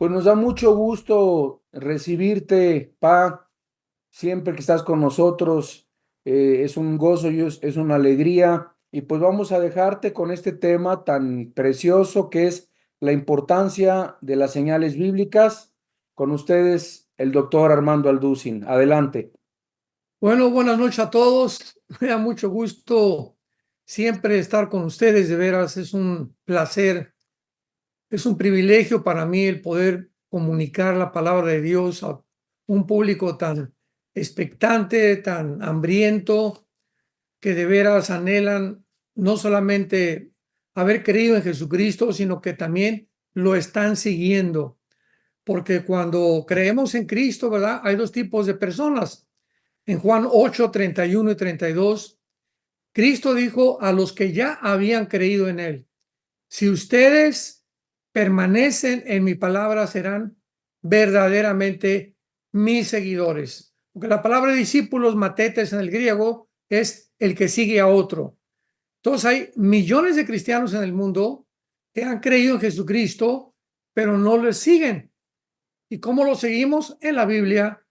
Pues nos da mucho gusto recibirte, Pa, siempre que estás con nosotros. Es un gozo y es una alegría. Y pues vamos a dejarte con este tema tan precioso que es la importancia de las señales bíblicas. Con ustedes, el doctor Armando Alducin. Adelante. Bueno, buenas noches a todos. Me da mucho gusto siempre estar con ustedes. De veras, es un placer, es un privilegio para mí el poder comunicar la palabra de Dios a un público tan expectante, tan hambriento, que de veras anhelan no solamente haber creído en Jesucristo, sino que también lo están siguiendo. Porque cuando creemos en Cristo, ¿verdad? Hay dos tipos de personas. En Juan 8, 31 y 32, Cristo dijo a los que ya habían creído en Él: si ustedes permanecen en mi palabra, serán verdaderamente mis seguidores. Porque la palabra discípulos, matetes en el griego, es el que sigue a otro. Entonces hay millones de cristianos en el mundo que han creído en Jesucristo, pero no le siguen. ¿Y cómo lo seguimos? En la Biblia.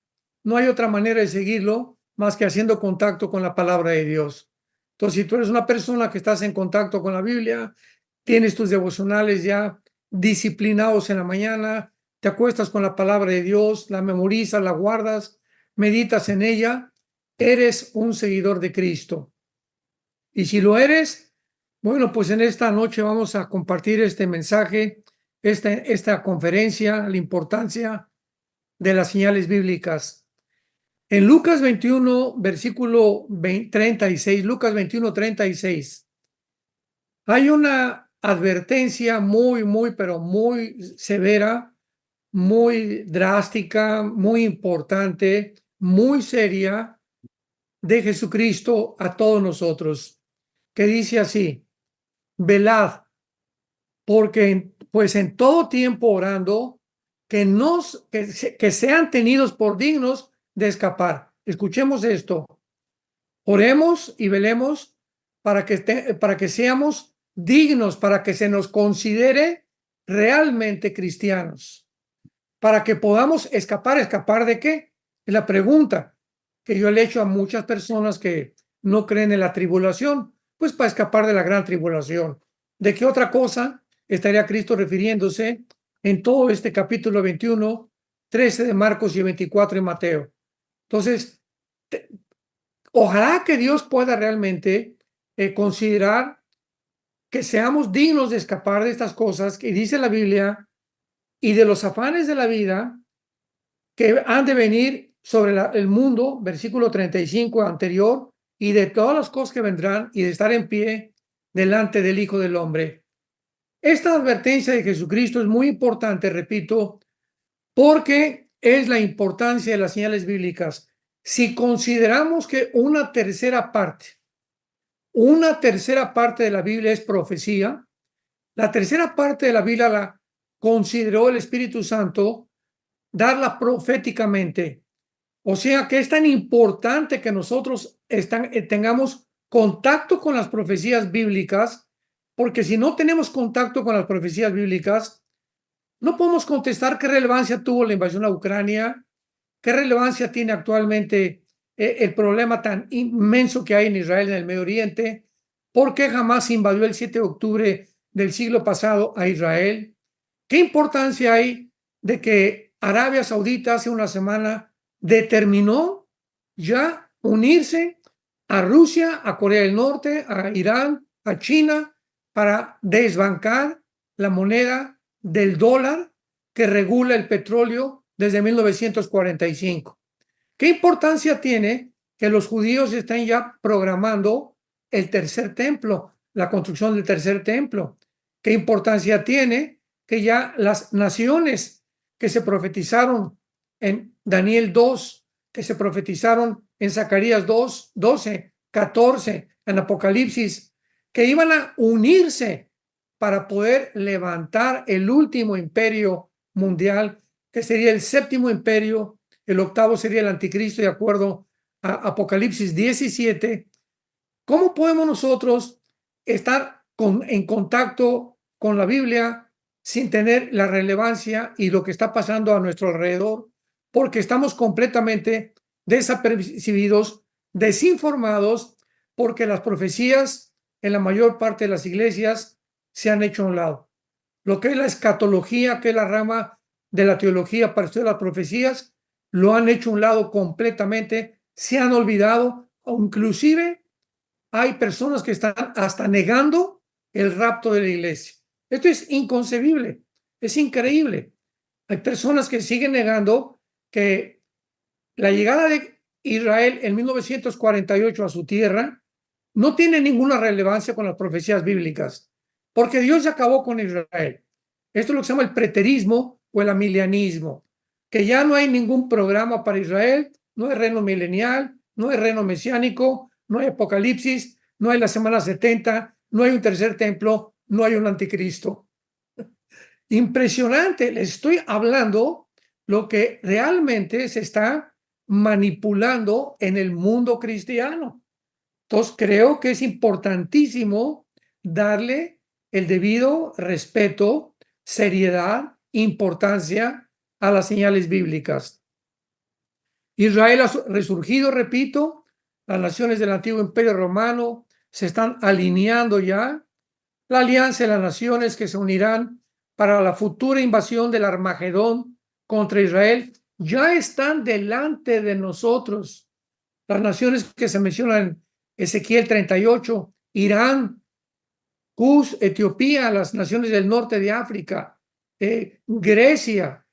No hay otra manera de seguirlo más que haciendo contacto con la palabra de Dios. Entonces, si tú eres una persona que estás en contacto con la Biblia, tienes tus devocionales ya disciplinados en la mañana, te acuestas con la palabra de Dios, la memorizas, la guardas, meditas en ella, eres un seguidor de Cristo. Y si lo eres, bueno, pues en esta noche vamos a compartir este mensaje, esta conferencia, la importancia de las señales bíblicas. En Lucas 21, versículo 36, Lucas 21, 36, hay una advertencia pero muy severa, muy drástica, muy importante, muy seria de Jesucristo a todos nosotros, que dice así: velad, porque pues en todo tiempo orando, que sean tenidos por dignos de escapar. Escuchemos esto. Oremos y velemos para que seamos dignos, para que se nos considere realmente cristianos, para que podamos escapar. ¿Escapar de qué? Es la pregunta que yo le he hecho a muchas personas que no creen en la tribulación. Pues para escapar de la gran tribulación. ¿De qué otra cosa estaría Cristo refiriéndose en todo este capítulo 21, 13 de Marcos y 24 de Mateo? Entonces, ojalá que Dios pueda realmente considerar que seamos dignos de escapar de estas cosas que dice la Biblia y de los afanes de la vida que han de venir sobre el mundo, versículo 35 anterior, y de todas las cosas que vendrán, y de estar en pie delante del Hijo del Hombre. Esta advertencia de Jesucristo es muy importante, repito, porque es la importancia de las señales bíblicas. Si consideramos que una tercera parte de la Biblia es profecía, la tercera parte de la Biblia la consideró el Espíritu Santo darla proféticamente. O sea que es tan importante que nosotros tengamos contacto con las profecías bíblicas, porque si no tenemos contacto con las profecías bíblicas, no podemos contestar qué relevancia tuvo la invasión a Ucrania, qué relevancia tiene actualmente el problema tan inmenso que hay en Israel, en el Medio Oriente, por qué jamás invadió el 7 de octubre del siglo pasado a Israel, qué importancia hay de que Arabia Saudita hace una semana determinó ya unirse a Rusia, a Corea del Norte, a Irán, a China, para desbancar la moneda del dólar que regula el petróleo desde 1945. ¿Qué importancia tiene que los judíos estén ya programando el tercer templo, la construcción del tercer templo? ¿Qué importancia tiene que ya las naciones que se profetizaron en Daniel 2, que se profetizaron en Zacarías 2, 12, 14, en Apocalipsis, que iban a unirse para poder levantar el último imperio mundial, que sería el séptimo imperio? El octavo sería el anticristo, de acuerdo a Apocalipsis 17. ¿Cómo podemos nosotros estar en contacto con la Biblia sin tener la relevancia y lo que está pasando a nuestro alrededor, porque estamos completamente desapercibidos, desinformados, porque las profecías en la mayor parte de las iglesias se han hecho a un lado. Lo que es la escatología, que es la rama de la teología para estudiar las profecías, lo han hecho a un lado completamente, se han olvidado, o inclusive hay personas que están hasta negando el rapto de la iglesia. Esto es inconcebible, es increíble. Hay personas que siguen negando que la llegada de Israel en 1948 a su tierra no tiene ninguna relevancia con las profecías bíblicas, porque Dios ya acabó con Israel. Esto es lo que se llama el preterismo o el amilianismo, que ya no hay ningún programa para Israel, no hay reino milenial, no hay reino mesiánico, no hay apocalipsis, no hay la semana 70, no hay un tercer templo, no hay un anticristo. Impresionante, les estoy hablando lo que realmente se está manipulando en el mundo cristiano. Entonces, creo que es importantísimo darle el debido respeto, seriedad, importancia a las señales bíblicas. Israel ha resurgido, repito, las naciones del antiguo imperio romano se están alineando ya, la alianza de las naciones que se unirán para la futura invasión del Armagedón contra Israel ya están delante de nosotros. Las naciones que se mencionan en Ezequiel 38, Irán, Cus, Etiopía, las naciones del norte de África, Grecia,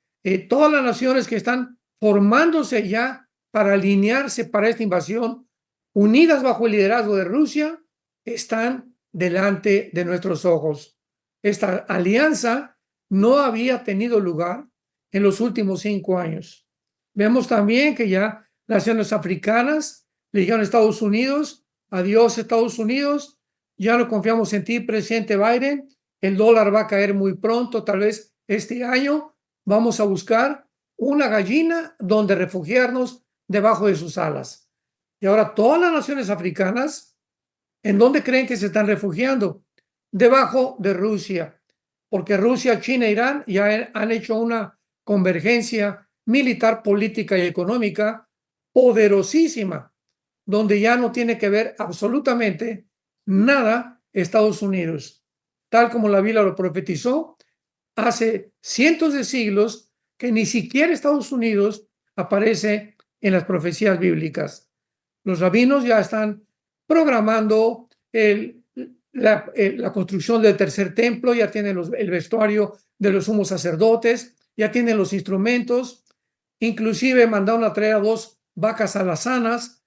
todas las naciones que están formándose ya para alinearse para esta invasión, unidas bajo el liderazgo de Rusia, están delante de nuestros ojos. Esta alianza no había tenido lugar en los últimos 5 años. Vemos también que ya naciones africanas le dijeron a Estados Unidos, adiós Estados Unidos, ya no confiamos en ti, presidente Biden, el dólar va a caer muy pronto, tal vez este año vamos a buscar una gallina donde refugiarnos debajo de sus alas. Y ahora todas las naciones africanas, ¿en dónde creen que se están refugiando? Debajo de Rusia, porque Rusia, China e Irán ya han hecho una convergencia militar, política y económica poderosísima, donde ya no tiene que ver absolutamente nada Estados Unidos, tal como la Biblia lo profetizó hace cientos de siglos, que ni siquiera Estados Unidos aparece en las profecías bíblicas. Los rabinos ya están programando la construcción del tercer templo, ya tienen el vestuario de los sumos sacerdotes, ya tienen los instrumentos, inclusive mandaron a traer a 2 vacas alazanas,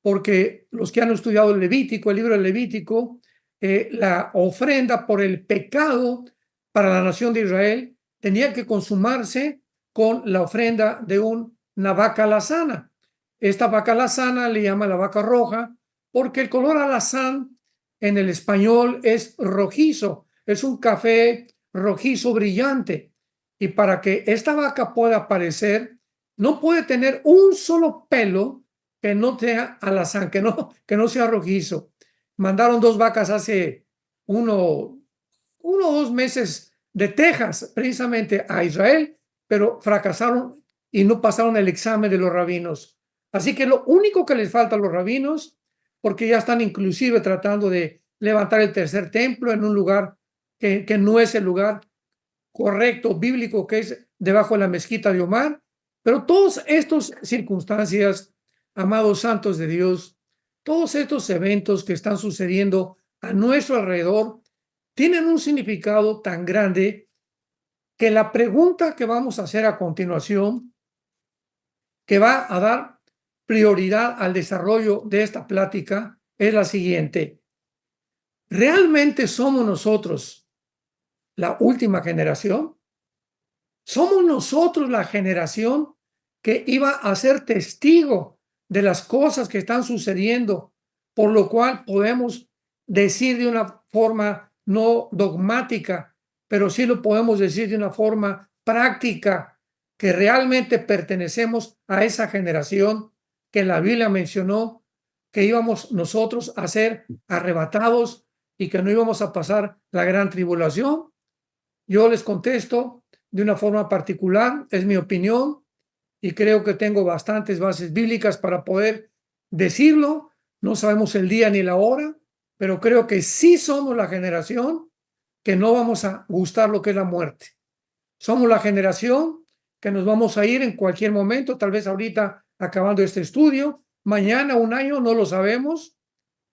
porque los que han estudiado el Levítico, el libro del Levítico, la ofrenda por el pecado para la nación de Israel tenía que consumarse con la ofrenda de una vaca alazana. Esta vaca alazana le llama la vaca roja porque el color alazán en el español es rojizo, es un café rojizo brillante. Y para que esta vaca pueda aparecer, no puede tener un solo pelo que no sea alazán, que no sea rojizo. Mandaron 2 vacas hace uno o 2 meses de Texas, precisamente a Israel, pero fracasaron y no pasaron el examen de los rabinos. Así que lo único que les falta a los rabinos, porque ya están inclusive tratando de levantar el tercer templo en un lugar que no es el lugar correcto, bíblico, que es debajo de la mezquita de Omar, pero todas estas circunstancias, amados santos de Dios, todos estos eventos que están sucediendo a nuestro alrededor, tienen un significado tan grande que la pregunta que vamos a hacer a continuación, que va a dar prioridad al desarrollo de esta plática, es la siguiente. ¿Realmente somos nosotros la última generación? ¿Somos nosotros la generación que iba a ser testigo de las cosas que están sucediendo, por lo cual podemos decir de una forma no dogmática, pero sí lo podemos decir de una forma práctica, que realmente pertenecemos a esa generación que la Biblia mencionó, que íbamos nosotros a ser arrebatados y que no íbamos a pasar la gran tribulación? Yo les contesto de una forma particular, es mi opinión, y creo que tengo bastantes bases bíblicas para poder decirlo. No sabemos el día ni la hora, pero creo que sí somos la generación que no vamos a gustar lo que es la muerte. Somos la generación que nos vamos a ir en cualquier momento, tal vez ahorita acabando este estudio, mañana, un año, no lo sabemos,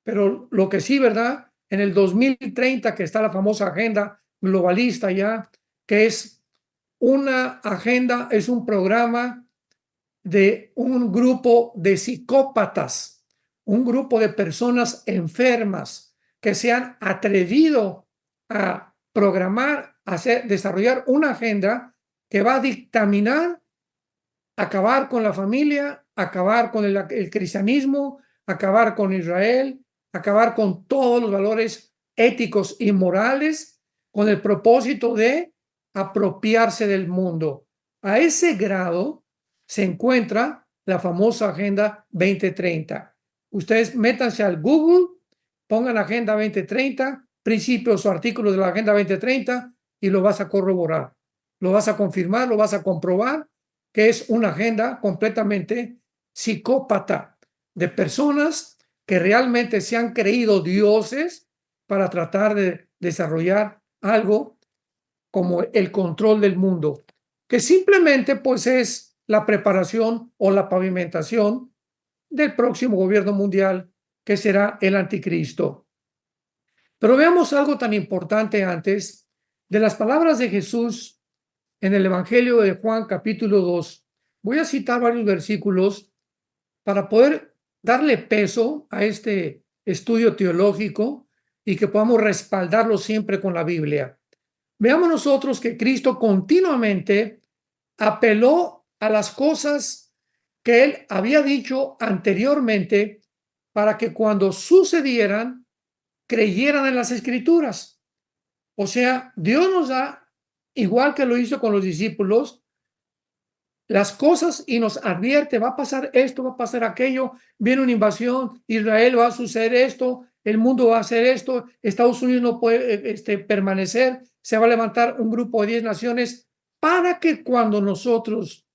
pero lo que sí, ¿verdad? En el 2030, que está la famosa agenda globalista ya, que es una agenda, es un programa de un grupo de psicópatas, un grupo de personas enfermas que se han atrevido a programar, a desarrollar una agenda que va a dictaminar, acabar con la familia, acabar con el cristianismo, acabar con Israel, acabar con todos los valores éticos y morales, con el propósito de apropiarse del mundo. A ese grado se encuentra la famosa Agenda 2030. Ustedes métanse al Google, pongan Agenda 2030, principios o artículos de la Agenda 2030 y lo vas a corroborar, lo vas a confirmar, lo vas a comprobar, que es una agenda completamente psicópata de personas que realmente se han creído dioses para tratar de desarrollar algo como el control del mundo, que simplemente pues es la preparación o la pavimentación del próximo gobierno mundial, que será el anticristo. Pero veamos algo tan importante antes de las palabras de Jesús en el Evangelio de Juan, capítulo 2. Voy a citar varios versículos para poder darle peso a este estudio teológico y que podamos respaldarlo siempre con la Biblia. Veamos nosotros que Cristo continuamente apeló a las cosas que él había dicho anteriormente para que cuando sucedieran creyeran en las Escrituras. O sea, Dios nos da, igual que lo hizo con los discípulos, las cosas y nos advierte, va a pasar esto, va a pasar aquello, viene una invasión, Israel va a suceder esto, el mundo va a hacer esto, Estados Unidos no puede permanecer, se va a levantar un grupo de 10 naciones para que cuando nosotros,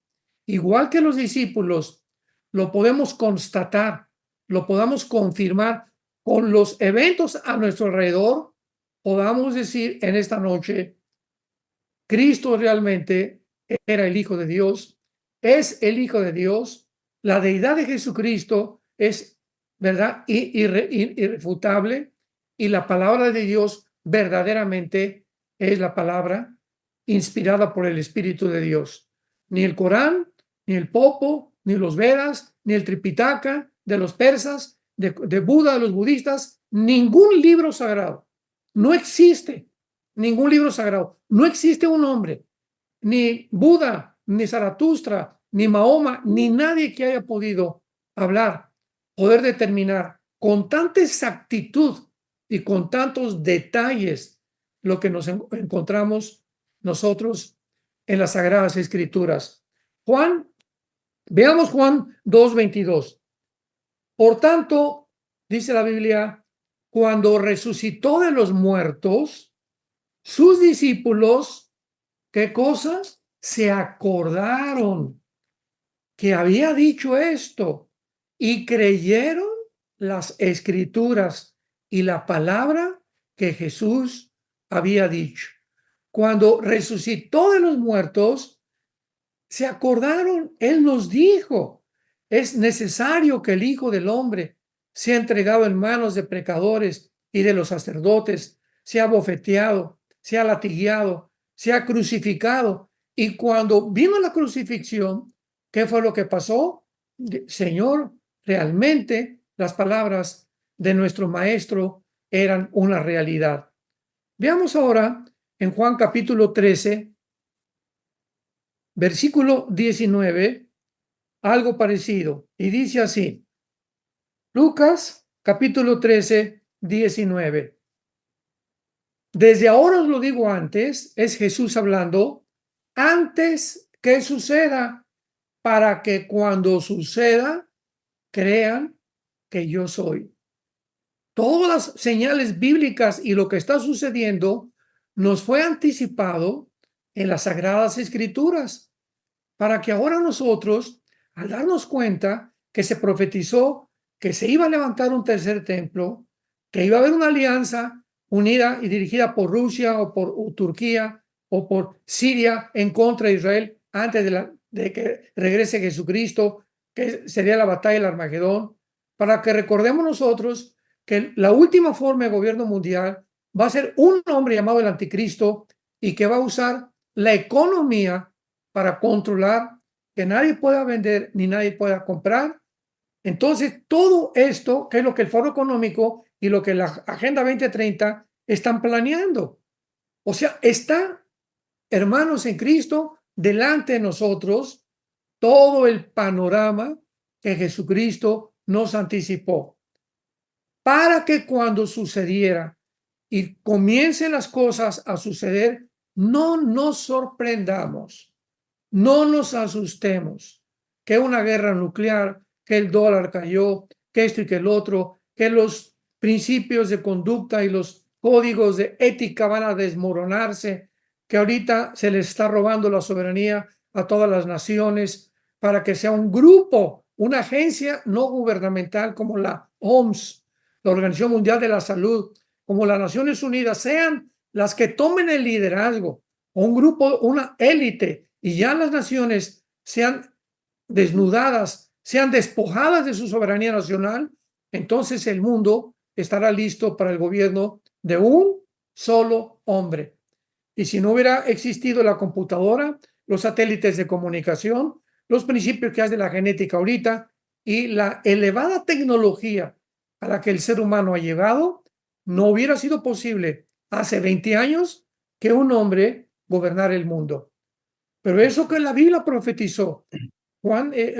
igual que los discípulos, lo podemos constatar, lo podamos confirmar con los eventos a nuestro alrededor, podamos decir en esta noche, Cristo realmente era el Hijo de Dios, es el Hijo de Dios, la deidad de Jesucristo es, ¿verdad?, irrefutable, y la palabra de Dios verdaderamente es la palabra inspirada por el Espíritu de Dios. Ni el Corán, ni el Popo, ni los Vedas, ni el Tripitaka de los persas, de Buda, de los budistas, ningún libro sagrado. No existe ningún libro sagrado. No existe un hombre, ni Buda, ni Zaratustra, ni Mahoma, ni nadie que haya podido hablar, poder determinar con tanta exactitud y con tantos detalles lo que nos encontramos nosotros en las Sagradas Escrituras. Veamos Juan 2:22. Por tanto, dice la Biblia, cuando resucitó de los muertos, sus discípulos, ¿qué cosas? Se acordaron que había dicho esto y creyeron las escrituras y la palabra que Jesús había dicho. Cuando resucitó de los muertos, se acordaron, él nos dijo, es necesario que el Hijo del Hombre sea entregado en manos de pecadores y de los sacerdotes, sea bofeteado, sea latigueado, sea crucificado. Y cuando vino la crucifixión, ¿qué fue lo que pasó? Señor, realmente las palabras de nuestro maestro eran una realidad. Veamos ahora en Juan capítulo 13, versículo 19, algo parecido. Y dice así, Lucas capítulo 13, 19. Desde ahora os lo digo antes, es Jesús hablando, antes que suceda, para que cuando suceda, crean que yo soy. Todas las señales bíblicas y lo que está sucediendo nos fue anticipado en las Sagradas Escrituras, para que ahora nosotros, al darnos cuenta que se profetizó que se iba a levantar un tercer templo, que iba a haber una alianza unida y dirigida por Rusia o por Turquía o por Siria en contra de Israel antes de que regrese Jesucristo, que sería la batalla del Armagedón, para que recordemos nosotros que la última forma de gobierno mundial va a ser un hombre llamado el Anticristo y que va a usar la economía para controlar que nadie pueda vender ni nadie pueda comprar. Entonces, todo esto, que es lo que el Foro Económico y lo que la Agenda 2030 están planeando. O sea, está, hermanos en Cristo, delante de nosotros todo el panorama que Jesucristo nos anticipó, para que cuando sucediera y comiencen las cosas a suceder, no nos sorprendamos, no nos asustemos, que una guerra nuclear, que el dólar cayó, que esto y que el otro, que los principios de conducta y los códigos de ética van a desmoronarse, que ahorita se les está robando la soberanía a todas las naciones para que sea un grupo, una agencia no gubernamental como la OMS, la Organización Mundial de la Salud, como las Naciones Unidas, sean las que tomen el liderazgo, o un grupo, una élite, y ya las naciones sean desnudadas, sean despojadas de su soberanía nacional, entonces el mundo estará listo para el gobierno de un solo hombre. Y si no hubiera existido la computadora, los satélites de comunicación, los principios que hay de la genética ahorita y la elevada tecnología a la que el ser humano ha llegado, no hubiera sido posible hace 20 años que un hombre gobernara el mundo. Pero eso que la Biblia profetizó,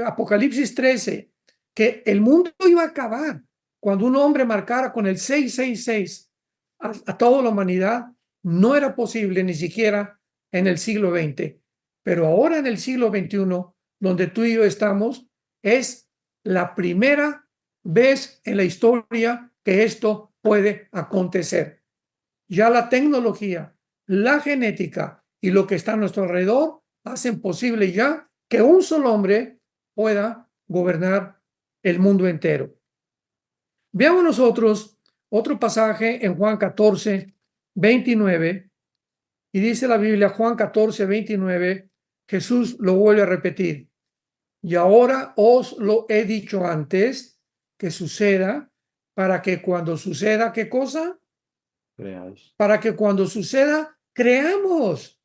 Apocalipsis 13, que el mundo iba a acabar cuando un hombre marcara con el 666 a toda la humanidad, no era posible ni siquiera en el siglo XX. Pero ahora en el siglo XXI, donde tú y yo estamos, es la primera vez en la historia que esto puede acontecer. Ya la tecnología, la genética y lo que está a nuestro alrededor hacen posible ya que un solo hombre pueda gobernar el mundo entero. Veamos nosotros otro pasaje en Juan 14, 29, y dice la Biblia, Juan 14, 29, Jesús lo vuelve a repetir. Y ahora os lo he dicho antes que suceda, para que cuando suceda, ¿qué cosa? Creáis. Para que cuando suceda, creamos.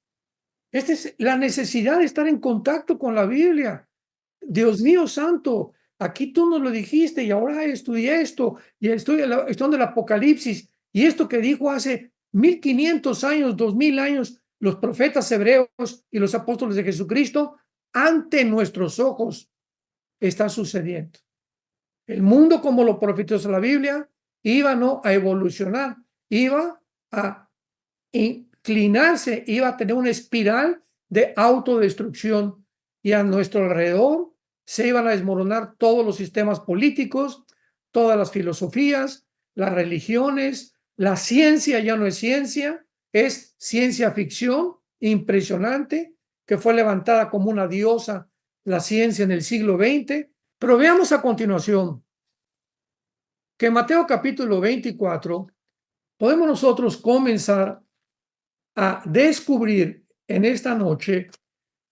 Esta es la necesidad de estar en contacto con la Biblia. Dios mío santo, aquí tú nos lo dijiste y ahora estudié esto y estoy estudiando el Apocalipsis y esto que dijo hace 1500 años, 2000 años, los profetas hebreos y los apóstoles de Jesucristo, ante nuestros ojos está sucediendo. El mundo, como lo profetizó la Biblia, iba no a evolucionar, iba a inclinarse, iba a tener una espiral de autodestrucción y a nuestro alrededor se iban a desmoronar todos los sistemas políticos, todas las filosofías, las religiones, la ciencia ya no es ciencia ficción impresionante que fue levantada como una diosa la ciencia en el siglo XX. Pero veamos a continuación que en Mateo capítulo 24 podemos nosotros comenzar a descubrir en esta noche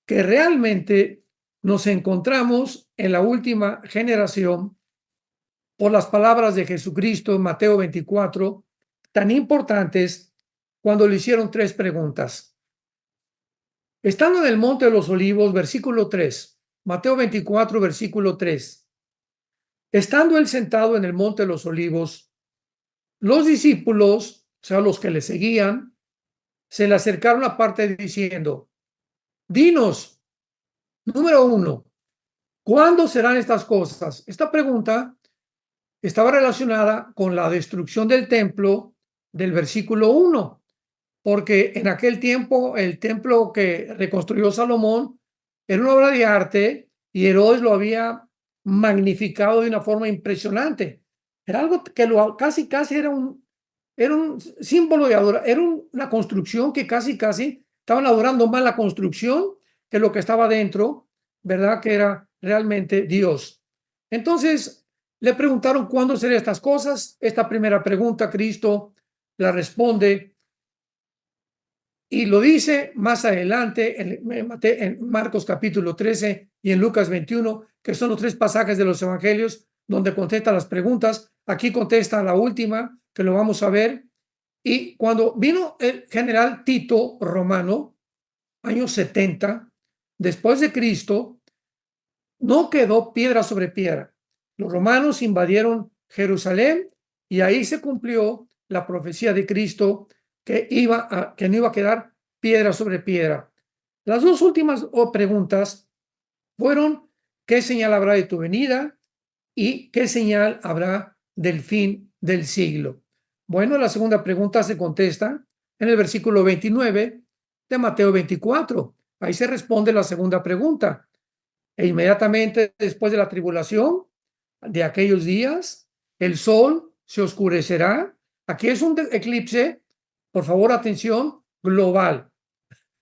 que realmente nos encontramos en la última generación por las palabras de Jesucristo en Mateo 24, tan importantes cuando le hicieron tres preguntas. Estando en el Monte de los Olivos, versículo 3, Mateo 24, versículo 3. Estando él sentado en el Monte de los Olivos, los discípulos, o sea, los que le seguían, se le acercaron aparte diciendo, dinos, número 1, ¿cuándo serán estas cosas? Esta pregunta estaba relacionada con la destrucción del templo del versículo 1, porque en aquel tiempo el templo que reconstruyó Salomón era una obra de arte y Herodes lo había magnificado de una forma impresionante. Era algo que casi era era un símbolo de adoración, era una construcción que casi estaban adorando más la construcción que lo que estaba dentro, ¿verdad? Que era realmente Dios. Entonces le preguntaron cuándo serían estas cosas. Esta primera pregunta Cristo la responde y lo dice más adelante en Marcos capítulo 13 y en Lucas 21, que son los tres pasajes de los evangelios donde contesta las preguntas. Aquí contesta la última, que lo vamos a ver. Y cuando vino el general Tito Romano, años 70, después de Cristo, no quedó piedra sobre piedra. Los romanos invadieron Jerusalén y ahí se cumplió la profecía de Cristo que no iba a quedar piedra sobre piedra. Las dos últimas preguntas fueron: ¿qué señal habrá de tu venida? ¿Y qué señal habrá del fin del siglo? Bueno, la segunda pregunta se contesta en el versículo 29 de Mateo 24. Ahí se responde la segunda pregunta. E inmediatamente después de la tribulación de aquellos días, el sol se oscurecerá. Aquí es un eclipse, por favor, atención, global,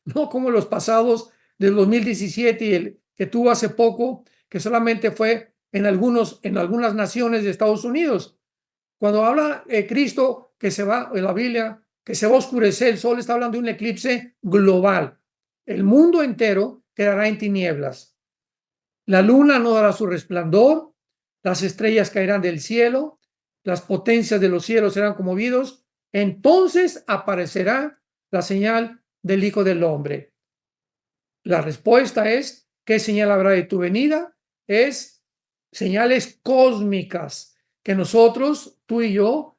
no como los pasados del 2017 y el que tuvo hace poco, que solamente fue en algunas naciones de Estados Unidos. Cuando habla Cristo que se va, en la Biblia, que se va a oscurecer el sol, está hablando de un eclipse global. El mundo entero quedará en tinieblas. La luna no dará su resplandor, las estrellas caerán del cielo, las potencias de los cielos serán conmovidos. Entonces aparecerá la señal del Hijo del Hombre. La respuesta es: ¿qué señal habrá de tu venida? Es señales cósmicas que nosotros, tú y yo,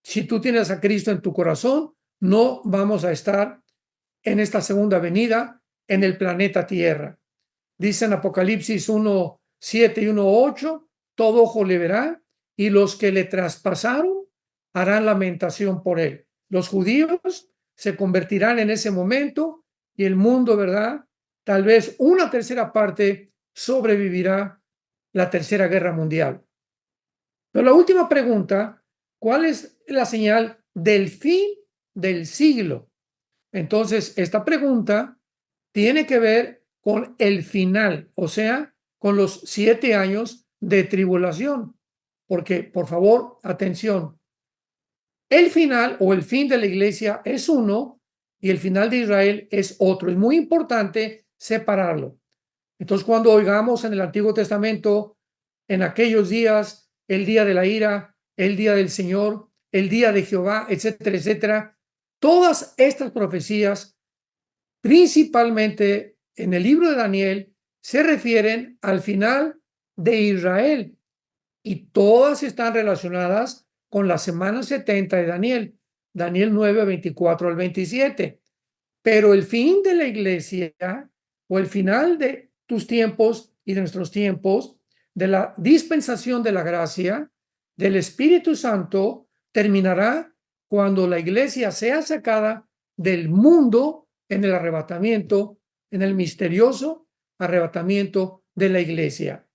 si tú tienes a Cristo en tu corazón, no vamos a estar en esta segunda venida en el planeta Tierra. Dice en Apocalipsis 1:7 y 1:8, todo ojo le verá y los que le traspasaron harán lamentación por él. Los judíos se convertirán en ese momento y el mundo, ¿verdad? Tal vez una tercera parte sobrevivirá la Tercera Guerra Mundial. Pero la última pregunta: ¿cuál es la señal del fin del siglo? Entonces, esta pregunta tiene que ver con el final, o sea, con los 7 años de tribulación. Porque, por favor, atención, el final o el fin de la iglesia es uno y el final de Israel es otro. Es muy importante separarlo. Entonces, cuando oigamos en el Antiguo Testamento, en aquellos días, el día de la ira, el día del Señor, el día de Jehová, etcétera, etcétera, todas estas profecías, principalmente en el libro de Daniel, se refieren al final de Israel y todas están relacionadas con la semana 70 de Daniel, Daniel 9, 24 al 27. Pero el fin de la iglesia o el final de tus tiempos y de nuestros tiempos, de la dispensación de la gracia, del Espíritu Santo, terminará cuando la iglesia sea sacada del mundo en el arrebatamiento, en el misterioso arrebatamiento de la iglesia.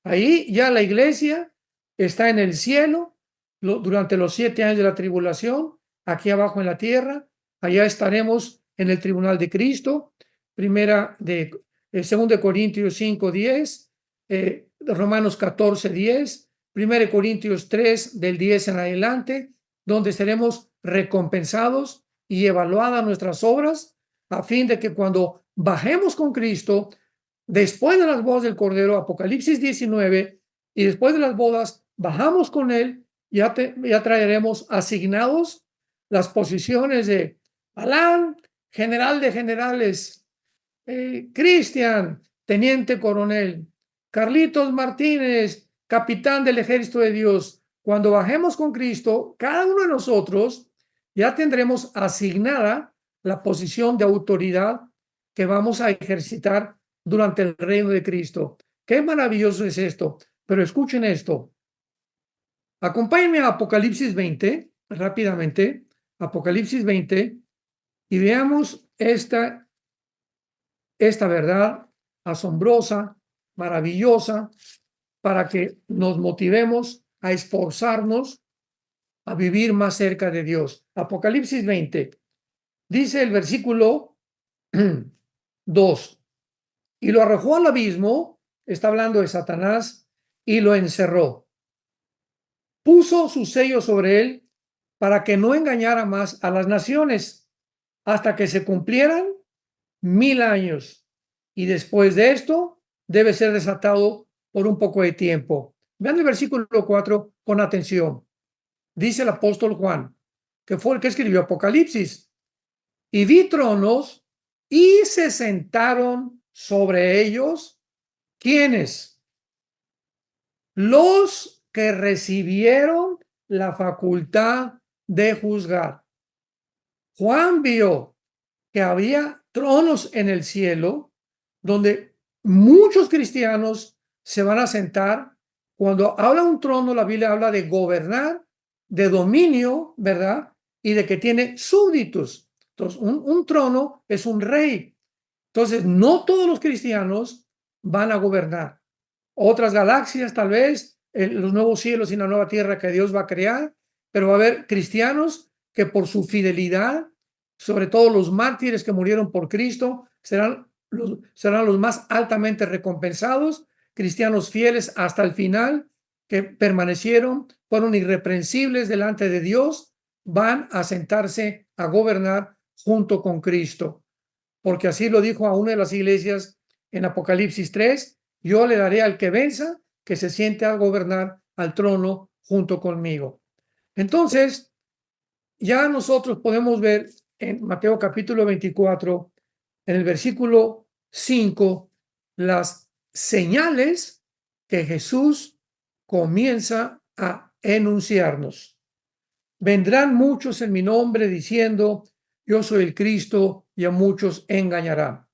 Ahí ya la iglesia está en el cielo durante los 7 años de la tribulación, aquí abajo en la tierra. Allá estaremos en el tribunal de Cristo. Segunda de Corintios 5:10, Romanos 14:10, 1 Corintios 3 del 10 en adelante, donde seremos recompensados y evaluadas nuestras obras, a fin de que cuando bajemos con Cristo, después de las bodas del Cordero, Apocalipsis 19, y después de las bodas bajamos con él, ya traeremos asignados las posiciones de Alán, general de generales, Cristian, teniente coronel, Carlitos Martínez, capitán del ejército de Dios. Cuando bajemos con Cristo, cada uno de nosotros ya tendremos asignada la posición de autoridad que vamos a ejercitar durante el reino de Cristo. Qué maravilloso es esto. Pero escuchen esto. Acompáñenme a Apocalipsis 20, rápidamente, Apocalipsis 20, y veamos esta verdad asombrosa, maravillosa, para que nos motivemos a esforzarnos a vivir más cerca de Dios. Apocalipsis 20, dice el versículo 2, y lo arrojó al abismo, está hablando de Satanás, y lo encerró. Puso su sello sobre él para que no engañara más a las naciones hasta que se cumplieran 1000 años. Y después de esto debe ser desatado por un poco de tiempo. Vean el versículo 4 con atención. Dice el apóstol Juan, que fue el que escribió Apocalipsis, y vi tronos y se sentaron sobre ellos. ¿Quiénes? Los que recibieron la facultad de juzgar. Juan vio que había tronos en el cielo donde muchos cristianos se van a sentar. Cuando habla un trono, la Biblia habla de gobernar, de dominio, ¿verdad? Y de que tiene súbditos. Entonces, un trono es un rey. Entonces, no todos los cristianos van a gobernar. Otras galaxias, tal vez, los nuevos cielos y la nueva tierra que Dios va a crear, pero va a haber cristianos que por su fidelidad, sobre todo los mártires que murieron por Cristo, serán los más altamente recompensados, cristianos fieles hasta el final, que permanecieron, fueron irreprensibles delante de Dios, van a sentarse a gobernar junto con Cristo, porque así lo dijo a una de las iglesias en Apocalipsis 3, yo le daré al que venza que se siente a gobernar al trono junto conmigo. Entonces, ya nosotros podemos ver en Mateo capítulo 24, en el versículo 5, las señales que Jesús comienza a enunciarnos. Vendrán muchos en mi nombre diciendo, yo soy el Cristo, y a muchos engañarán.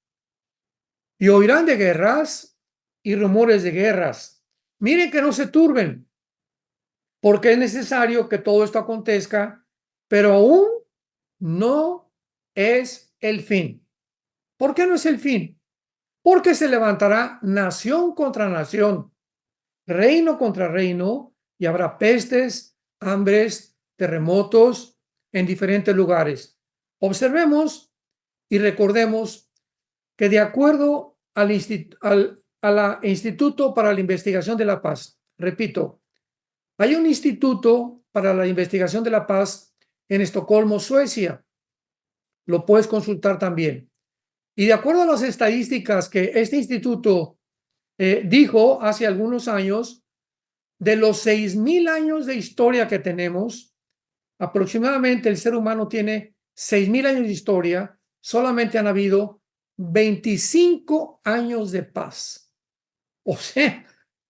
Y oirán de guerras y rumores de guerras. Miren que no se turben, porque es necesario que todo esto acontezca, pero aún no es el fin. ¿Por qué no es el fin? Porque se levantará nación contra nación, reino contra reino, y habrá pestes, hambres, terremotos en diferentes lugares. Observemos y recordemos que de acuerdo al Instituto para la Investigación de la Paz, repito, hay un Instituto para la Investigación de la Paz en Estocolmo, Suecia. Lo puedes consultar también. Y de acuerdo a las estadísticas que este instituto dijo hace algunos años, de los 6000 años de historia que tenemos, aproximadamente el ser humano tiene 6000 años de historia, solamente han habido 25 años de paz. O sea,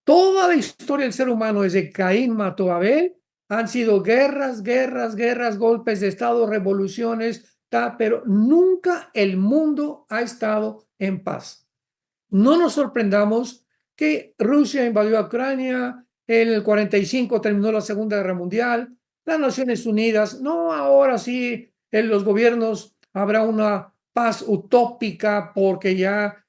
toda la historia del ser humano desde Caín mató a Abel han sido guerras, guerras, guerras, golpes de estado, revoluciones, pero nunca el mundo ha estado en paz. No nos sorprendamos que Rusia invadió a Ucrania, en el 45 terminó la Segunda Guerra Mundial, las Naciones Unidas, no, ahora sí, en los gobiernos habrá una paz utópica porque ya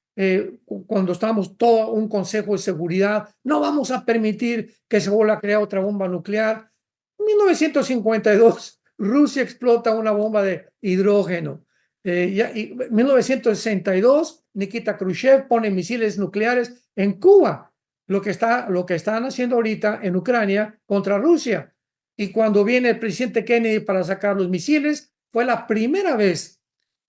cuando estamos todo un Consejo de Seguridad, no vamos a permitir que se vuelva a crear otra bomba nuclear. En 1952, Rusia explota una bomba de hidrógeno. En 1962, Nikita Khrushchev pone misiles nucleares en Cuba, lo que están haciendo ahorita en Ucrania contra Rusia. Y cuando viene el presidente Kennedy para sacar los misiles, fue la primera vez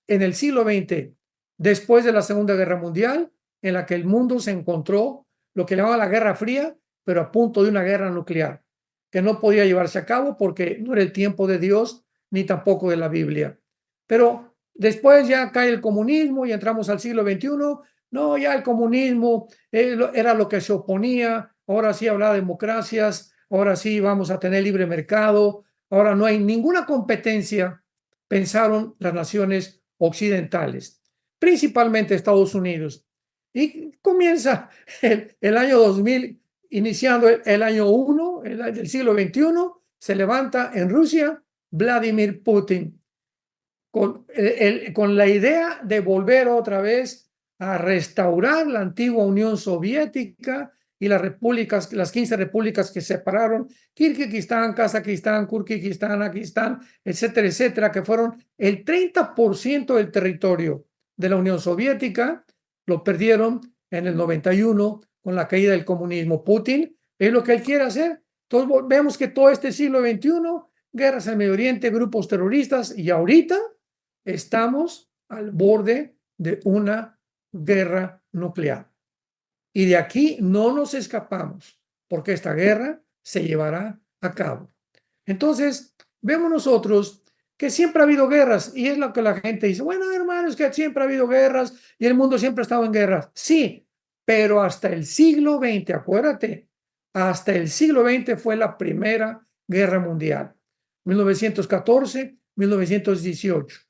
en el siglo XX, después de la Segunda Guerra Mundial, en la que el mundo se encontró lo que llamaba la Guerra Fría, pero a punto de una guerra nuclear, que no podía llevarse a cabo porque no era el tiempo de Dios ni tampoco de la Biblia. Pero después ya cae el comunismo y entramos al siglo XXI. No, ya el comunismo era lo que se oponía. Ahora sí habrá democracias. Ahora sí vamos a tener libre mercado. Ahora no hay ninguna competencia, pensaron las naciones occidentales, principalmente Estados Unidos. Y comienza el año 2000, iniciando el año 1 del siglo XXI, se levanta en Rusia Vladimir Putin con la idea de volver otra vez a restaurar la antigua Unión Soviética y las repúblicas, las 15 repúblicas que se separaron, Kirguistán, Kazajistán, Kurkistán, Akistán, etcétera, etcétera, que fueron el 30% del territorio de la Unión Soviética, lo perdieron en el 91 con la caída del comunismo. Putin es lo que él quiere hacer. Entonces vemos que todo este siglo XXI, guerras en Medio Oriente, grupos terroristas, y ahorita estamos al borde de una guerra nuclear. Y de aquí no nos escapamos, porque esta guerra se llevará a cabo. Entonces, vemos nosotros que siempre ha habido guerras, y es lo que la gente dice, bueno, hermanos, que siempre ha habido guerras y el mundo siempre ha estado en guerra. Sí, pero hasta el siglo XX, acuérdate, hasta el siglo XX fue la primera guerra mundial, 1914, 1918.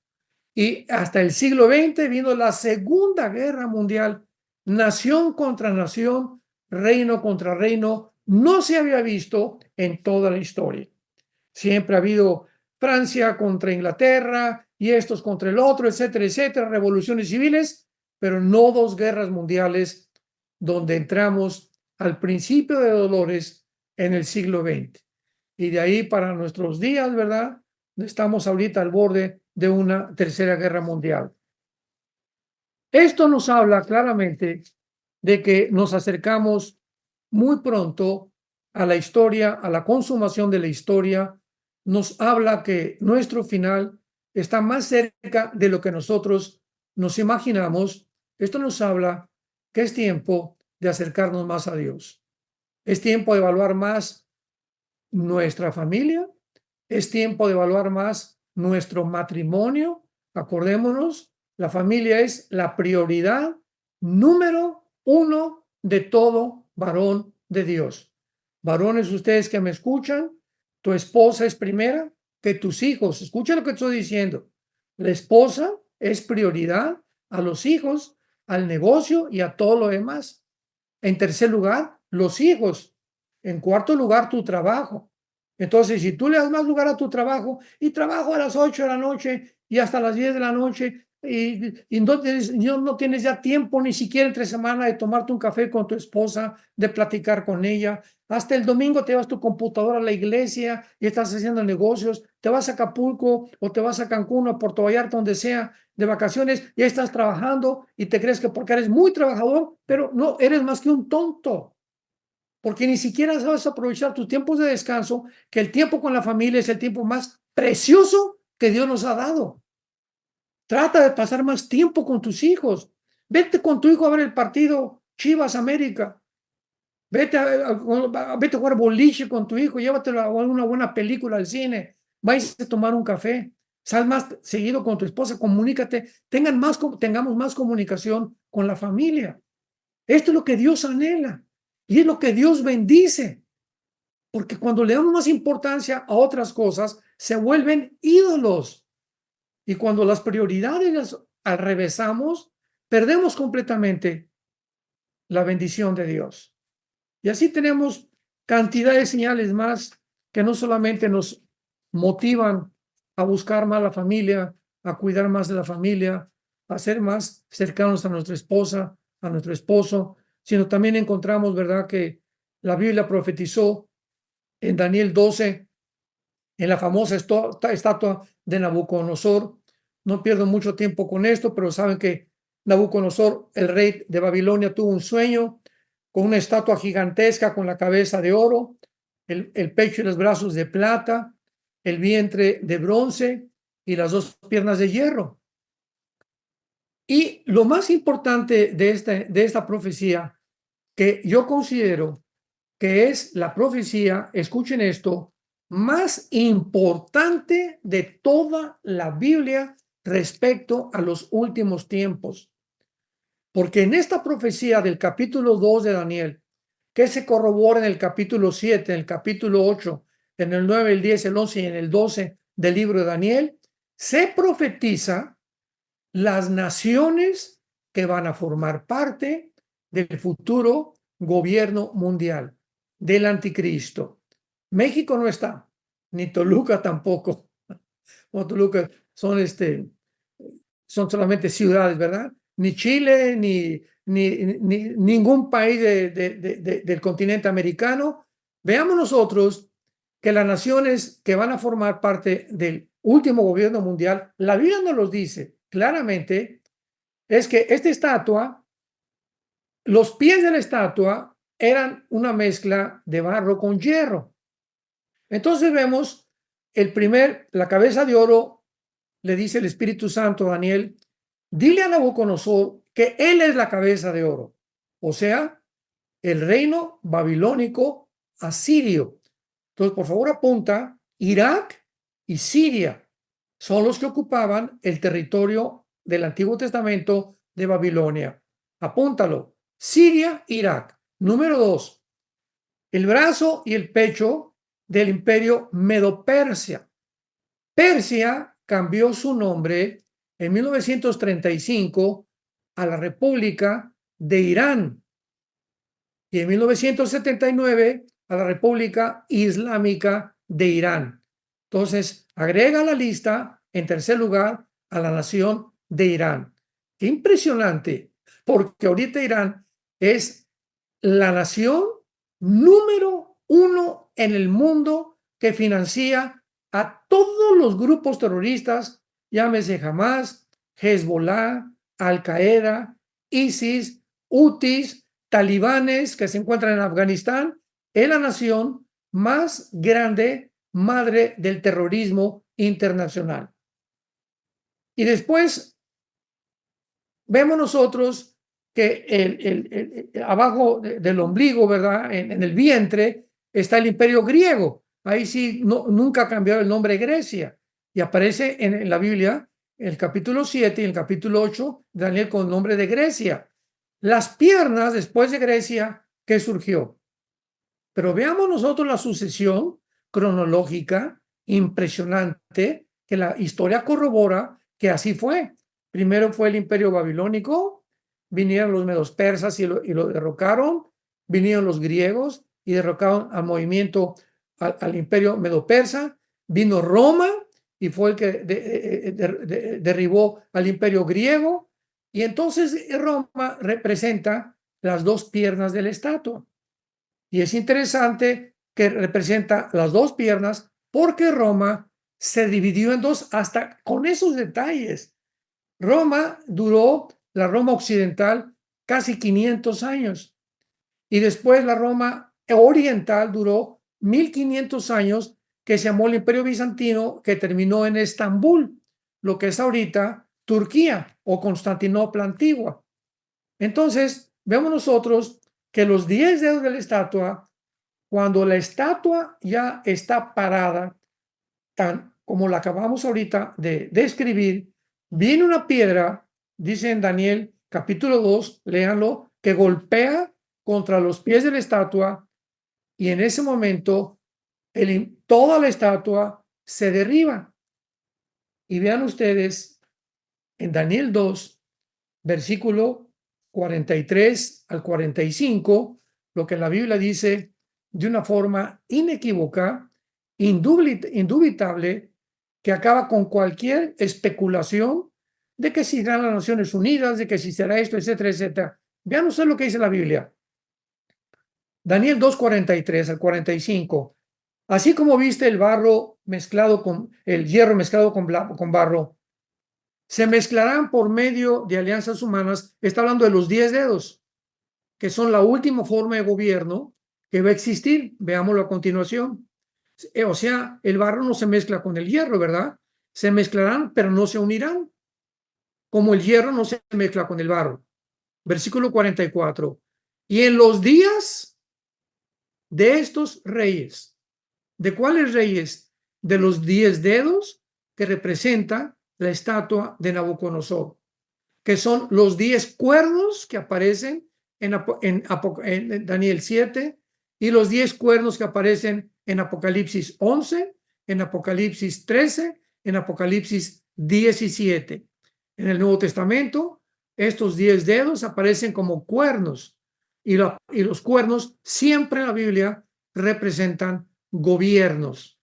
Y hasta el siglo XX vino la Segunda Guerra Mundial, nación contra nación, reino contra reino, no se había visto en toda la historia. Siempre ha habido Francia contra Inglaterra y estos contra el otro, etcétera, etcétera, revoluciones civiles, pero no dos guerras mundiales donde entramos al principio de dolores en el siglo XX. Y de ahí para nuestros días, ¿verdad? Estamos ahorita al borde de una tercera guerra mundial. Esto nos habla claramente de que nos acercamos muy pronto a la historia, a la consumación de la historia. Nos habla que nuestro final está más cerca de lo que nosotros nos imaginamos. Esto nos habla que es tiempo de acercarnos más a Dios. Es tiempo de evaluar más nuestra familia. Es tiempo de evaluar más nuestro matrimonio. Acordémonos, la familia es la prioridad número uno de todo varón de Dios. Varones, ustedes que me escuchan, tu esposa es primera que tus hijos. Escucha lo que estoy diciendo. La esposa es prioridad a los hijos, al negocio y a todo lo demás. En tercer lugar, los hijos. En cuarto lugar, tu trabajo. Entonces, si tú le das más lugar a tu trabajo y trabajo a las 8 de la noche y hasta las 10 de la noche y no tienes ya tiempo ni siquiera entre semana de tomarte un café con tu esposa, de platicar con ella, hasta el domingo te vas tu computadora a la iglesia y estás haciendo negocios, te vas a Acapulco o te vas a Cancún o a Puerto Vallarta, donde sea, de vacaciones, ya estás trabajando y te crees que porque eres muy trabajador, pero no, eres más que un tonto. Porque ni siquiera sabes aprovechar tus tiempos de descanso, que el tiempo con la familia es el tiempo más precioso que Dios nos ha dado. Trata de pasar más tiempo con tus hijos. Vete con tu hijo a ver el partido Chivas América. Vete a jugar boliche con tu hijo, llévatelo a una buena película al cine. Vais a tomar un café. Sal más seguido con tu esposa, comunícate. Tengamos más comunicación con la familia. Esto es lo que Dios anhela y es lo que Dios bendice. Porque cuando le damos más importancia a otras cosas, se vuelven ídolos. Y cuando las prioridades las alrevesamos, perdemos completamente la bendición de Dios. Y así tenemos cantidad de señales más que no solamente nos motivan a buscar más la familia, a cuidar más de la familia, a ser más cercanos a nuestra esposa, a nuestro esposo, sino también encontramos, ¿verdad?, que la Biblia profetizó en Daniel 12, en la famosa estatua de Nabucodonosor. No pierdo mucho tiempo con esto, pero saben que Nabucodonosor, el rey de Babilonia, tuvo un sueño con una estatua gigantesca con la cabeza de oro, el pecho y los brazos de plata, el vientre de bronce y las dos piernas de hierro. Y lo más importante de esta profecía, que yo considero que es la profecía, escuchen esto, más importante de toda la Biblia respecto a los últimos tiempos. Porque en esta profecía del capítulo 2 de Daniel, que se corrobora en el capítulo 7, en el capítulo 8, en el 9, el 10, el 11 y en el 12 del libro de Daniel, se profetiza las naciones que van a formar parte del futuro gobierno mundial del anticristo. México no está, ni Toluca tampoco. O Toluca son solamente ciudades, ¿verdad? ni Chile, ni ningún país del continente americano. Veamos nosotros que las naciones que van a formar parte del último gobierno mundial, la Biblia nos los dice claramente, es que esta estatua, los pies de la estatua eran una mezcla de barro con hierro. Entonces vemos la cabeza de oro, le dice el Espíritu Santo a Daniel, dile a Nabucodonosor que él es la cabeza de oro, o sea, el reino babilónico asirio. Entonces, por favor, apunta, Irak y Siria son los que ocupaban el territorio del Antiguo Testamento de Babilonia. Apúntalo, Siria, Irak. Número 2, el brazo y el pecho del imperio Medo-Persia. Persia cambió su nombre en 1935 a la República de Irán y en 1979 a la República Islámica de Irán. Entonces, agrega a la lista, en tercer lugar, a la nación de Irán. Qué impresionante, porque ahorita Irán es la nación número 1 en el mundo que financia a todos los grupos terroristas, llámese Hamas, Hezbollah, Al-Qaeda, ISIS, Hutis, talibanes que se encuentran en Afganistán. Es la nación más grande, madre del terrorismo internacional. Y después vemos nosotros que abajo del ombligo, ¿verdad? En el vientre está el imperio griego. Ahí sí nunca ha cambiado el nombre Grecia. Y aparece en la Biblia, en el capítulo 7 y en el capítulo 8, Daniel con el nombre de Grecia. Las piernas después de Grecia, ¿qué surgió? Pero veamos nosotros la sucesión cronológica impresionante que la historia corrobora que así fue. Primero fue el imperio babilónico, vinieron los medos persas y lo derrocaron, vinieron los griegos y derrocaron al movimiento, al imperio medo persa, vino Roma y fue el que derribó al imperio griego, y entonces Roma representa las dos piernas de la estatua. Y es interesante que representa las dos piernas porque Roma se dividió en dos hasta con esos detalles. Roma duró, la Roma occidental, casi 500 años. Y después la Roma oriental duró 1500 años, que se llamó el Imperio Bizantino, que terminó en Estambul, lo que es ahorita Turquía o Constantinopla antigua. Entonces, vemos nosotros que los 10 dedos de la estatua, cuando la estatua ya está parada, tan como la acabamos ahorita de describir, viene una piedra, dice en Daniel capítulo 2, léanlo, que golpea contra los pies de la estatua, y en ese momento toda la estatua se derriba. Y vean ustedes en Daniel 2, versículo 43 al 45, lo que la Biblia dice de una forma inequívoca, indubitable, que acaba con cualquier especulación de que si serán las Naciones Unidas, de que si será esto, etcétera, etcétera. Vean ustedes lo que dice la Biblia. Daniel 2, 43 al 45. Así como viste el barro mezclado con el hierro mezclado con barro, se mezclarán por medio de alianzas humanas. Está hablando de los 10 dedos, que son la última forma de gobierno que va a existir. Veámoslo a continuación. O sea, el barro no se mezcla con el hierro, ¿verdad? Se mezclarán, pero no se unirán, como el hierro no se mezcla con el barro. Versículo 44. Y en los días de estos reyes, ¿de cuáles reyes? De los 10 dedos que representa la estatua de Nabucodonosor, que son los 10 cuernos que aparecen en Daniel 7 y los 10 cuernos que aparecen en Apocalipsis 11, en Apocalipsis 13, en Apocalipsis 17. En el Nuevo Testamento, estos 10 dedos aparecen como cuernos, y los cuernos siempre en la Biblia representan gobiernos.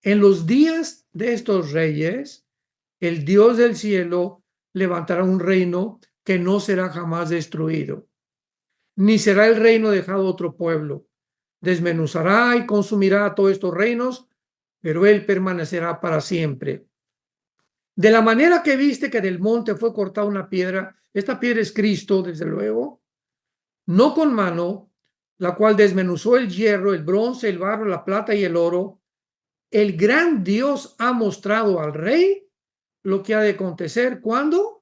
En los días de estos reyes, el Dios del cielo levantará un reino que no será jamás destruido, ni será el reino dejado a otro pueblo. Desmenuzará y consumirá todos estos reinos, pero él permanecerá para siempre. De la manera que viste que del monte fue cortada una piedra, esta piedra es Cristo, desde luego, no con mano, la cual desmenuzó el hierro, el bronce, el barro, la plata y el oro. El gran Dios ha mostrado al rey lo que ha de acontecer. ¿Cuándo?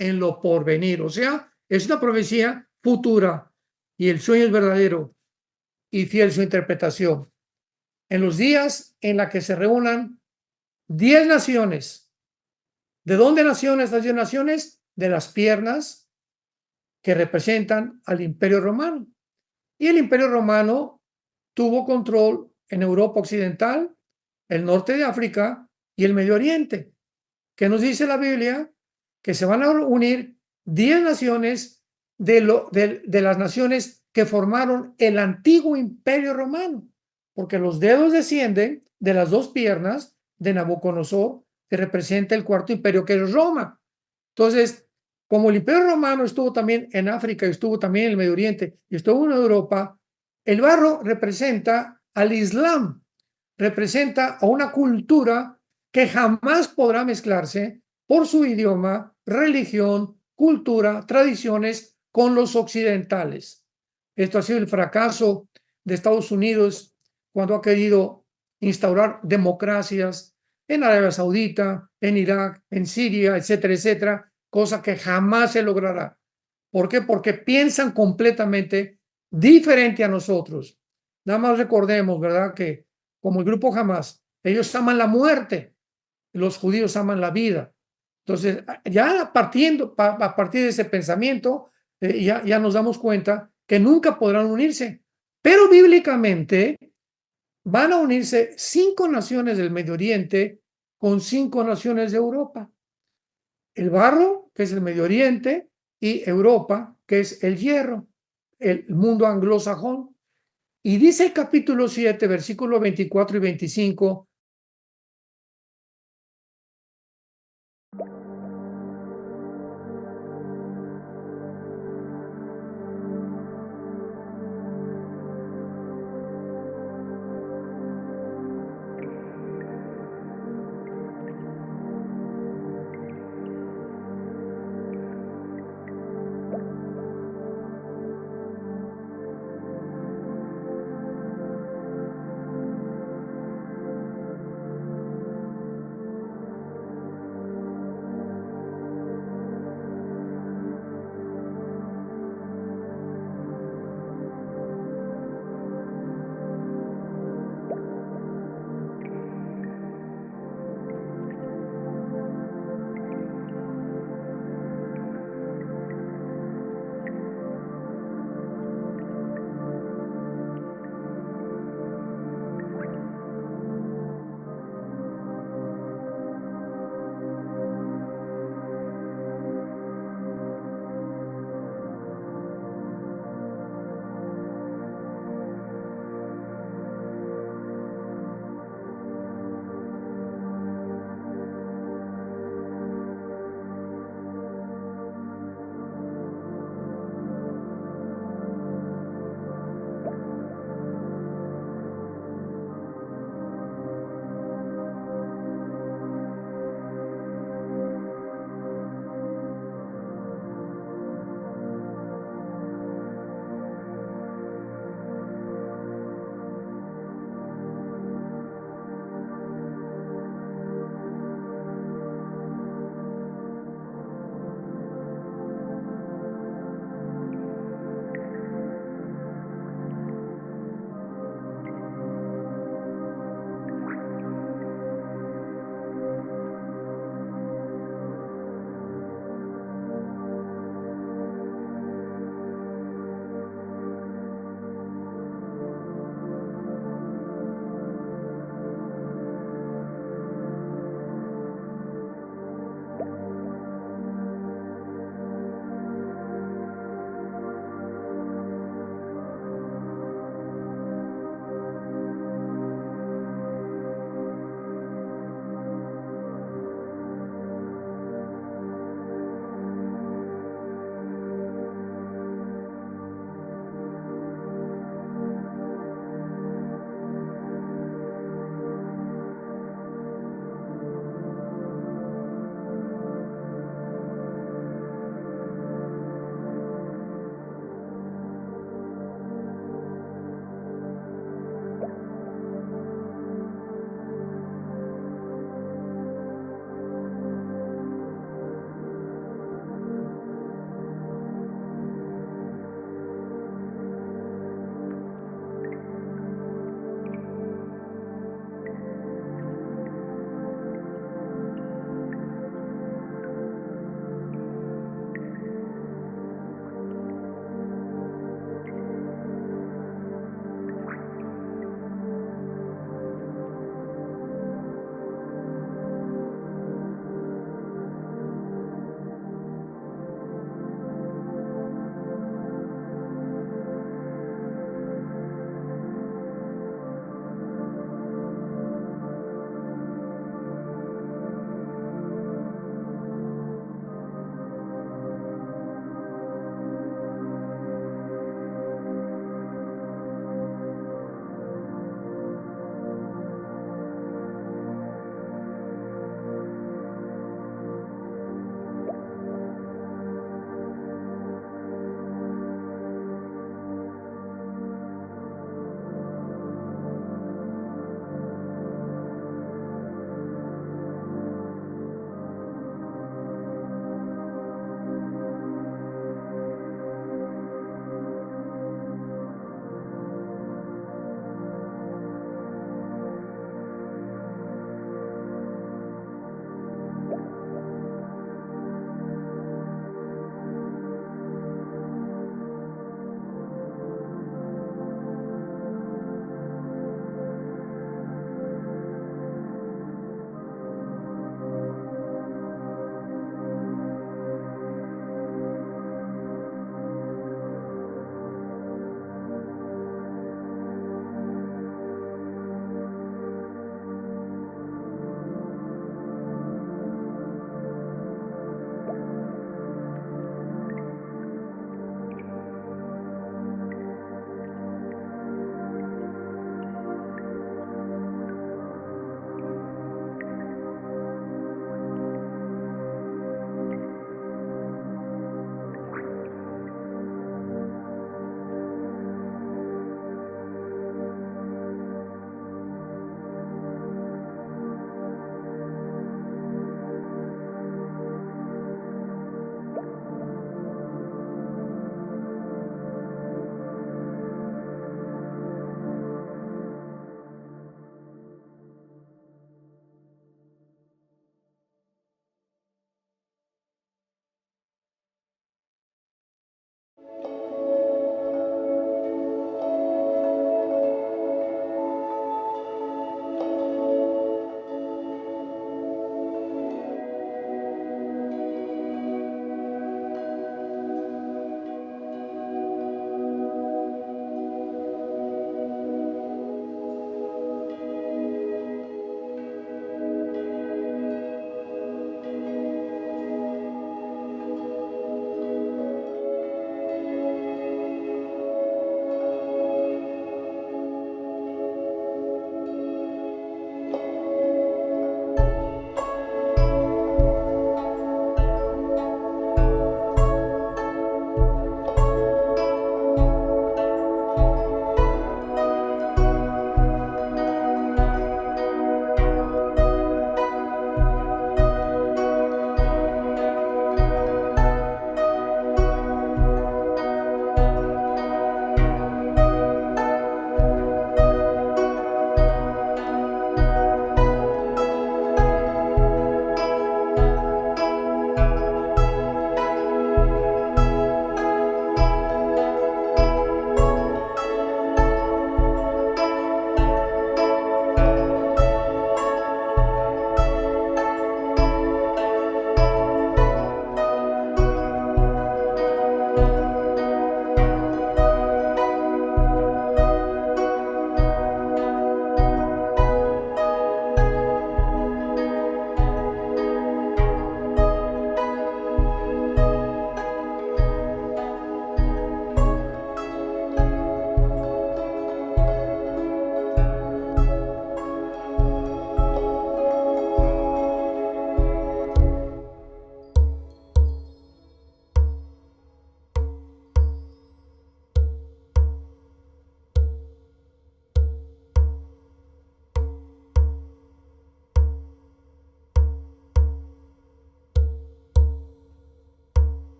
En lo porvenir. O sea, es una profecía futura y el sueño es verdadero y fiel su interpretación. En los días en la que se reúnan 10 naciones. ¿De dónde nacieron estas 10 naciones? De las piernas que representan al Imperio Romano. Y el Imperio Romano tuvo control en Europa Occidental, el norte de África y el Medio Oriente. ¿Qué nos dice la Biblia? Que se van a unir 10 naciones de las naciones que formaron el antiguo Imperio Romano, porque los dedos descienden de las dos piernas de Nabucodonosor, que representa el cuarto imperio, que es Roma. Entonces, como el Imperio Romano estuvo también en África, estuvo también en el Medio Oriente y estuvo en Europa, el barro representa al Islam, representa a una cultura que jamás podrá mezclarse por su idioma, religión, cultura, tradiciones con los occidentales. Esto ha sido el fracaso de Estados Unidos cuando ha querido instaurar democracias en Arabia Saudita, en Irak, en Siria, etcétera, etcétera, cosa que jamás se logrará. ¿Por qué? Porque piensan completamente diferente a nosotros. Nada más recordemos, ¿verdad? Que como el grupo Hamas, ellos aman la muerte, los judíos aman la vida. Entonces, ya a partir de ese pensamiento, ya nos damos cuenta que nunca podrán unirse. Pero bíblicamente van a unirse 5 naciones del Medio Oriente con 5 naciones de Europa. El barro, que es el Medio Oriente, y Europa, que es el hierro, el mundo anglosajón. Y dice el capítulo 7, versículos 24 y 25.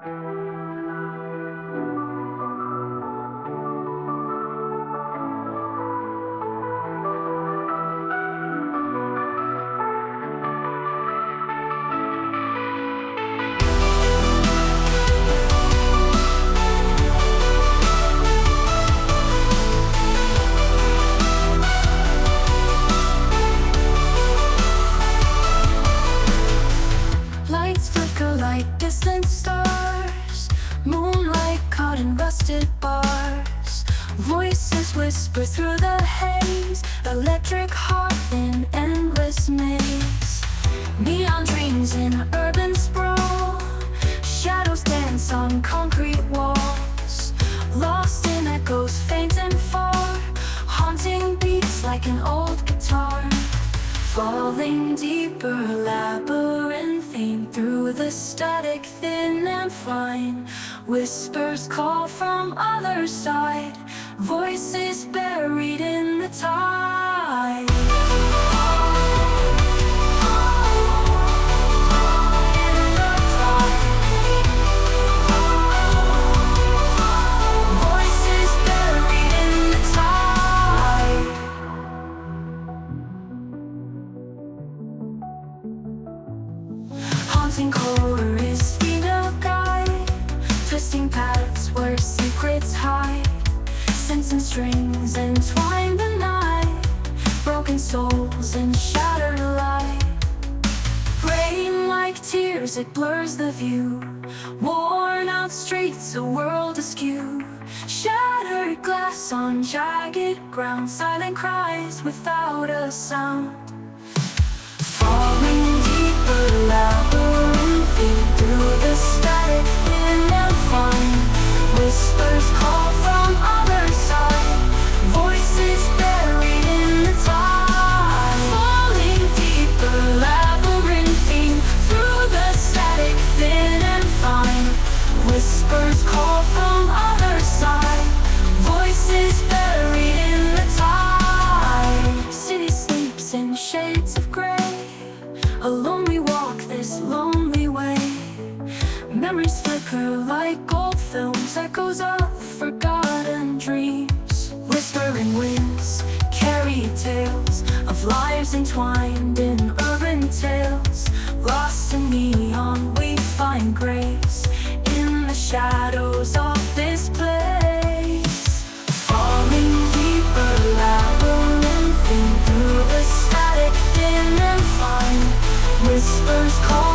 Lights flicker like distant stars, moonlight caught in rusted bars. Voices whisper through the haze, electric heart in endless maze. Neon dreams in urban sprawl, shadows dance on concrete walls. Lost in echoes faint and far, haunting beats like an old guitar. Falling deeper, labyrinthine through the static, thin and fine. Whispers call from other side, voices buried in the tide. Voices buried in the tide. Haunting color is female guide, twisting paths where secrets hide. Scents and strings entwine the night, broken souls and shattered light. Rain like tears, it blurs the view. Worn out streets, a world askew. Shattered glass on jagged ground, silent cries without a sound. Falling deeper, labyrinthine through the static, thin and fine. Whispers call from other side, voices buried in the tide. Falling deeper, labyrinthine through the static, thin and fine. Whispers call from other side, voices buried in the tide. City sleeps in shades of gray, alone we walk this lonely way. Memories flicker like gold films, echoes of forgotten dreams. Whispering winds carry tales of lives entwined in urban tales. Lost in neon we find grace in the shadows of this place. Falling deeper, labyrinthine through the static, thin and fine. Whispers call